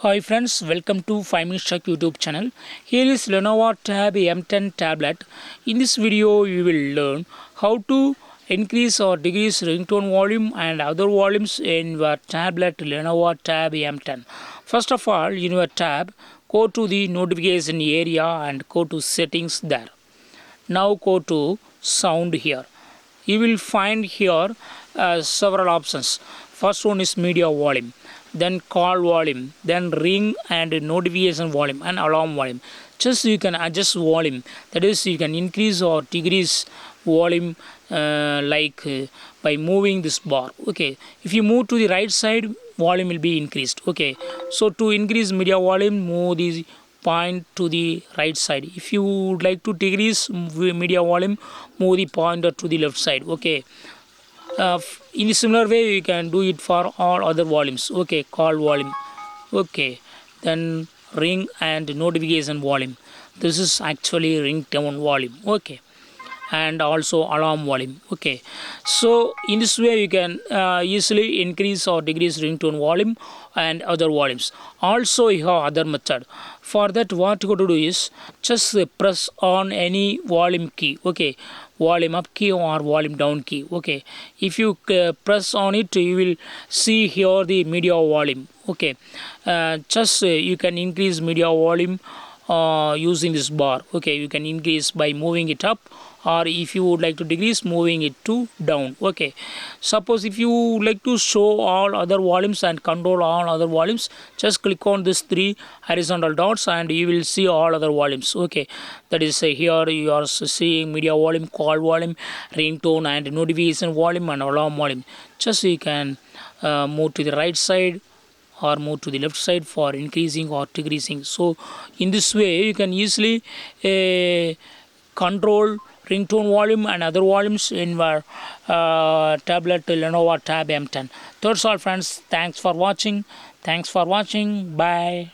Hi friends, welcome to 5 Minutes Tech YouTube channel. Here is Lenovo Tab M10 tablet. In this video, you will learn how to increase or decrease ringtone volume and other volumes in your tablet Lenovo Tab M10. First of all, in your tab, go to the notification area and go to settings there. Now go to sound here. You will find here several options. First one is media volume, then call volume, then ring and notification volume and alarm volume. Just you can adjust volume, that is you can increase or decrease volume by moving this bar. Okay, if you move to the right side, volume will be increased. Okay, so to increase media volume, move the point to the right side. If you would like to decrease media volume, move the pointer to the left side. Okay, in a similar way you can do it for all other volumes. Okay, call volume. Okay, then ring and notification volume. This is actually ringtone volume. Okay, and also alarm volume. Okay, so in this way you can easily increase or decrease ringtone volume and other volumes. Also you have other method. For that, what you got to do is just press on any volume key. Okay, volume up key or volume down key. Okay, if you press on it, you will see here the media volume. Okay, you can increase media volume using this bar. Okay, you can increase by moving it up, or if you would like to decrease, moving it to down. Okay, suppose if you would like to show all other volumes and control all other volumes, just click on this three horizontal dots and you will see all other volumes. Okay, that is here you are seeing media volume, call volume, ringtone and notification volume and alarm volume. Just you can move to the right side or move to the left side for increasing or decreasing. So in this way you can easily control ringtone volume and other volumes in your tablet Lenovo Tab M10. That's all friends. Thanks for watching. Bye.